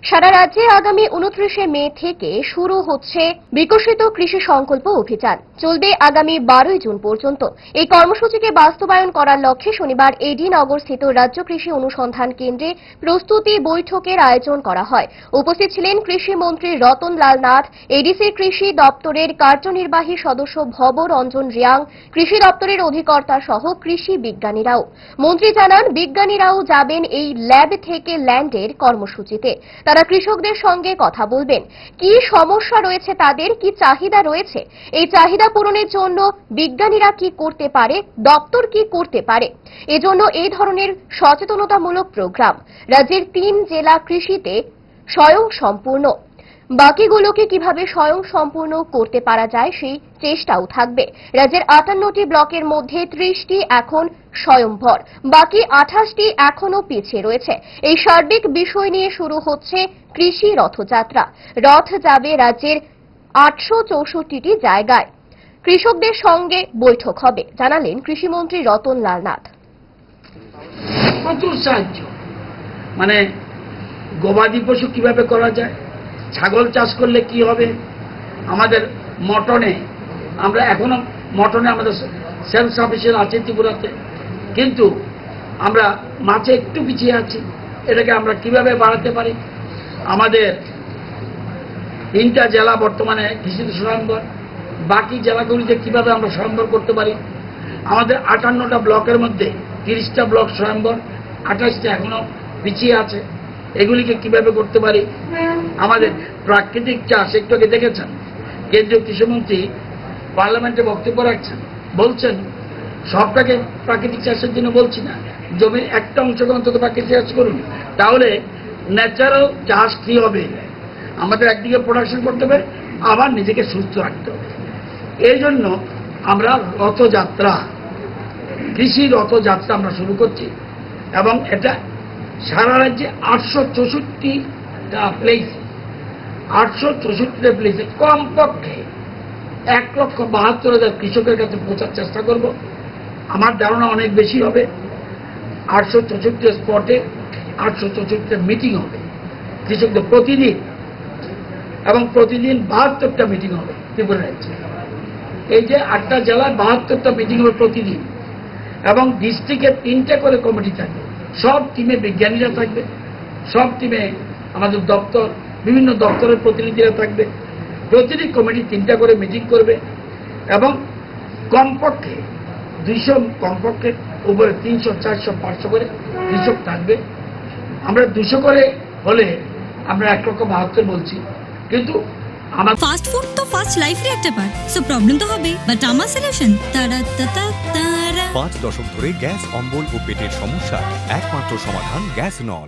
সারা রাজ্যে আগামী 29শে মে থেকে শুরু হচ্ছে বিকশিত কৃষি সংকল্প অভিযান। চলবে আগামী 12 জুন পর্যন্ত। এই কর্মসূচিকে বাস্তবায়ন করার লক্ষ্যে শনিবার এডি নগরস্থিত রাজ্য কৃষি অনুসন্ধান কেন্দ্রে প্রস্তুতি বৈঠকের আয়োজন করা হয়। উপস্থিত ছিলেন কৃষিমন্ত্রী রতন লাল নাথ, এডিসির কৃষি দপ্তরের কার্যনির্বাহী সদস্য ভব রঞ্জন রিয়াং, কৃষি দপ্তরের অধিকর্তা সহ কৃষি বিজ্ঞানীরাও। মন্ত্রী জানান, বিজ্ঞানীরাও যাবেন এই ল্যাব থেকে ল্যান্ডের কর্মসূচিতে। তারা কৃষকদের সঙ্গে কথা বলবেন, কি সমস্যা রয়েছে তাদের, কি চাহিদা রয়েছে, এই চাহিদা পূরণের জন্য বিজ্ঞানীরা কি করতে পারে, দপ্তর কি করতে পারে। এজন্য এই ধরনের সচেতনতামূলক প্রোগ্রাম। রাজ্যের 3 জেলা কৃষিতে স্বয়ংসম্পূর্ণ, বাকিগুলোকে কিভাবে স্বয়ংসম্পূর্ণ করতে পারা যায় সেই চেষ্টাও থাকবে। রাজ্যের 58টি ব্লকের মধ্যে 30টি এখন স্বয়ংভর, বাকি 28টি এখনো পিছিয়ে রয়েছে। এই সার্বিক বিষয় নিয়ে শুরু হচ্ছে কৃষি রথযাত্রা। রথ যাবে রাজ্যের 864টি জায়গায়। কৃষকদের সঙ্গে বৈঠক হবে, জানালেন কৃষিমন্ত্রী রতন লাল নাথ। প্রচুর সাহায্য, মানে গবাদি পশু কিভাবে করা যায়, ছাগল চাষ করলে কি হবে, আমাদের মটনে, আমরা এখনো মটনে আমাদের সেলফ সাফিসিয়েন্ট আছে ত্রিপুরাতে, কিন্তু আমরা মাছে একটু পিছিয়ে আছি। এটাকে আমরা কিভাবে বাড়াতে পারি। আমাদের 3টা জেলা বর্তমানে কৃষিতে স্বয়ম্ভর, বাকি জেলাগুলিতে কিভাবে আমরা স্বয়ম্ভর করতে পারি। আমাদের 58টা ব্লকের মধ্যে 30টা ব্লক স্বয়ম্ভর, 28টা এখনো পিছিয়ে আছে। এগুলিকে কিভাবে করতে পারি। আমাদের প্রাকৃতিক চাষ, একটু আগে দেখেছেন কেন্দ্রীয় কৃষিমন্ত্রী পার্লামেন্টে বক্তব্য রাখছেন, বলছেন সবটাকে প্রাকৃতিক চাষের জন্য বলছি না, জমির একটা অংশকে অন্তত প্রাকৃতিক চাষ করুন, তাহলে ন্যাচারাল চাষ কি হবে। আমাদের একদিকে প্রোডাকশন করতে হবে, আবার নিজেকে সুস্থ রাখতে হবে। এই জন্য আমরা রথযাত্রা, কৃষি রথযাত্রা আমরা শুরু করছি, এবং এটা সারা রাজ্যে 864টা প্লেস, 864টা প্লেসে কমপক্ষে 1,72,000 কৃষকের কাছে পৌঁছার চেষ্টা করব। আমার ধারণা অনেক বেশি হবে। 864 স্পটে 864টা মিটিং হবে কৃষকদের প্রতিদিন, এবং প্রতিদিন 72টা মিটিং হবে ত্রিপুরা রাজ্যে। এই যে 8টা জেলায় 72টা মিটিং হবে প্রতিদিন, এবং ডিস্ট্রিক্টে 3টে করে কমিটি থাকবে। সব টিমে বিজ্ঞানীরা থাকবে, সব টিমে আমাদের দপ্তর, বিভিন্ন দপ্তরের প্রতিনিধিরা থাকবে। প্রতিটি কমিটি 3টা করে মিটিং করবে, এবং কমপক্ষে 200, কমপক্ষে উপরে 300, 400, 500 করে কৃষক থাকবে। আমরা 200 করে হলে আমরা 1,72,000 বলছি, কিন্তু আমার ফাস্ট ফুড তো ফাস্ট লাইফ রে একটা পার্ট, সো প্রবলেম তো হবে, বাট আমার সলিউশন তারা তারা 5 দশক ধরে গ্যাস, অম্বল ও পেটের সমস্যা একমাত্র সমাধান গ্যাস নল।